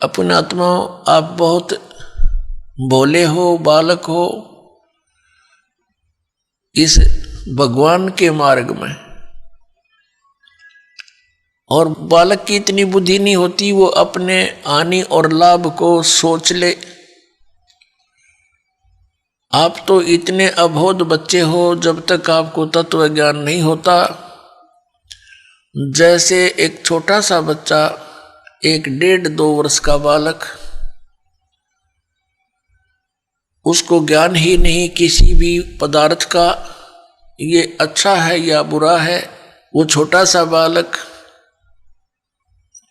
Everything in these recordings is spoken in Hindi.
अपने आत्मा आप बहुत भोले हो, बालक हो इस भगवान के मार्ग में, और बालक की इतनी बुद्धि नहीं होती वो अपने हानि और लाभ को सोच ले। आप तो इतने अबोध बच्चे हो जब तक आपको तत्व ज्ञान नहीं होता। जैसे एक छोटा सा बच्चा, एक 1.5-2 वर्ष का बालक, उसको ज्ञान ही नहीं किसी भी पदार्थ का, ये अच्छा है या बुरा है। वो छोटा सा बालक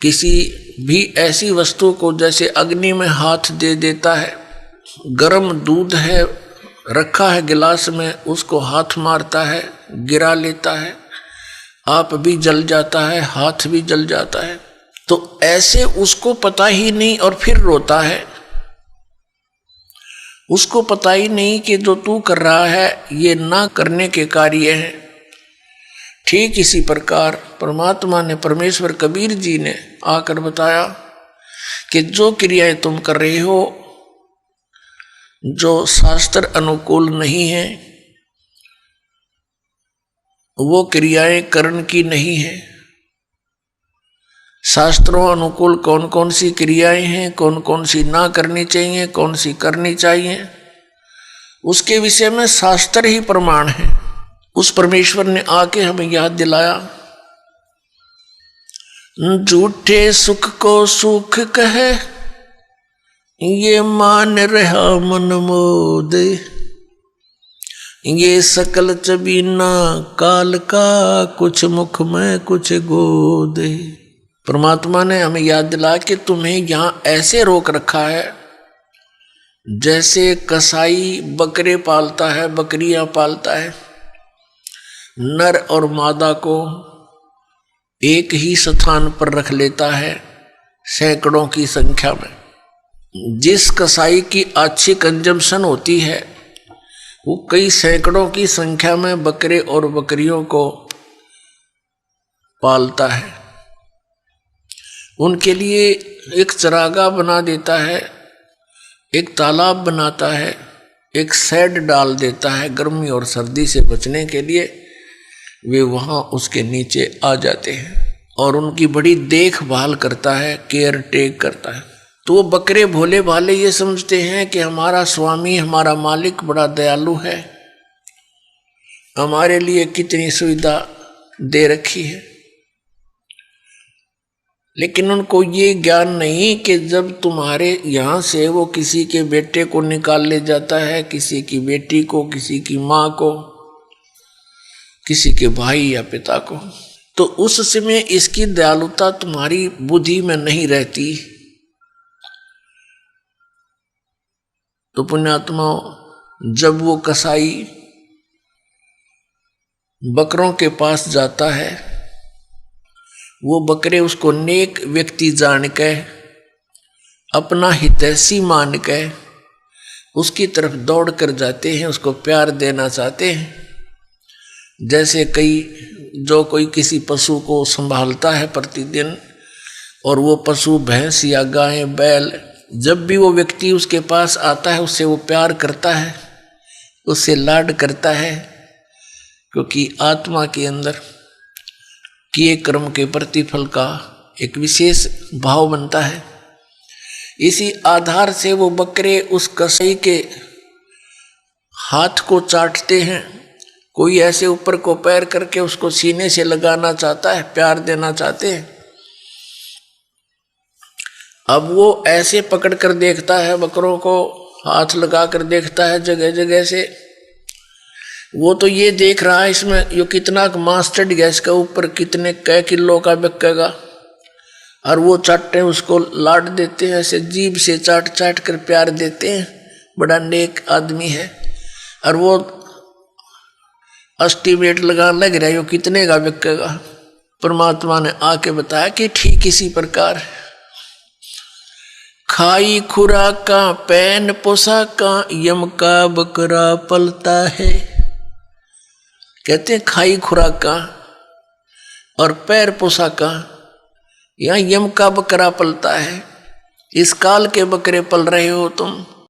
किसी भी ऐसी वस्तु को जैसे अग्नि में हाथ दे देता है, गर्म दूध है रखा है गिलास में, उसको हाथ मारता है, गिरा लेता है, आप भी जल जाता है, हाथ भी जल जाता है। तो ऐसे उसको पता ही नहीं और फिर रोता है। उसको पता ही नहीं कि जो तू कर रहा है ये ना करने के कार्य हैं। ठीक इसी प्रकार परमात्मा ने, परमेश्वर कबीर जी ने आकर बताया कि जो क्रियाएं तुम कर रहे हो जो शास्त्र अनुकूल नहीं है, वो क्रियाएं कर्ण की नहीं है। शास्त्रों अनुकूल कौन कौन सी क्रियाएं हैं, कौन कौन सी ना करनी चाहिए, कौन सी करनी चाहिए, उसके विषय में शास्त्र ही प्रमाण है। उस परमेश्वर ने आके हमें याद दिलाया, झूठे सुख को सुख कहे, ये मान रहा मन मोद, ये सकल चबीना काल का, कुछ मुख में कुछ गोद। परमात्मा ने हमें याद दिला कि तुम्हें यहां ऐसे रोक रखा है जैसे कसाई बकरे पालता है, बकरियां पालता है, नर और मादा को एक ही स्थान पर रख लेता है सैकड़ों की संख्या में। जिस कसाई की अच्छी कंजम्पशन होती है वो कई सैकड़ों की संख्या में बकरे और बकरियों को पालता है। उनके लिए एक चरागाह बना देता है, एक तालाब बनाता है, एक शेड डाल देता है गर्मी और सर्दी से बचने के लिए। वे वहाँ उसके नीचे आ जाते हैं और उनकी बड़ी देखभाल करता है, केयर टेक करता है। तो वो बकरे भोले भाले ये समझते हैं कि हमारा स्वामी, हमारा मालिक बड़ा दयालु है, हमारे लिए कितनी सुविधा दे रखी है। लेकिन उनको ये ज्ञान नहीं कि जब तुम्हारे यहाँ से वो किसी के बेटे को निकाल ले जाता है, किसी की बेटी को, किसी की माँ को, किसी के भाई या पिता को, तो उस समय इसकी दयालुता तुम्हारी बुद्धि में नहीं रहती। तो पुण्यात्मा, जब वो कसाई बकरों के पास जाता है, वो बकरे उसको नेक व्यक्ति जान के, अपना हितैषी मान के उसकी तरफ दौड़ कर जाते हैं, उसको प्यार देना चाहते हैं। जैसे कोई किसी पशु को संभालता है प्रतिदिन, और वो पशु भैंस या गाय बैल, जब भी वो व्यक्ति उसके पास आता है उससे वो प्यार करता है, उससे लाड करता है, क्योंकि आत्मा के अंदर किए कर्म के प्रतिफल का एक विशेष भाव बनता है। इसी आधार से वो बकरे उस कसाई के हाथ को चाटते हैं। कोई ऐसे ऊपर को पैर करके उसको सीने से लगाना चाहता है, प्यार देना चाहते हैं। अब वो ऐसे पकड़ कर देखता है, बकरों को हाथ लगा कर देखता है जगह जगह से। वो तो ये देख रहा है इसमें यो कितना मांस चढ़ गया, इसका ऊपर कितने कै किलो का बिकेगा, और वो चाटते हैं, उसको लाड देते हैं, ऐसे जीभ से चाट चाट कर प्यार देते हैं। बड़ा नेक आदमी है, और वो एस्टीमेट लगाने लग रहा है यो कितने का बिकेगा। परमात्मा ने आके बताया कि ठीक इसी प्रकार खाई खुराका पैन पोशाका यम का बकरा पलता है। कहते हैं खाई खुराका और पैर पोशाका, यहाँ यम का बकरा पलता है। इस काल के बकरे पल रहे हो तुम।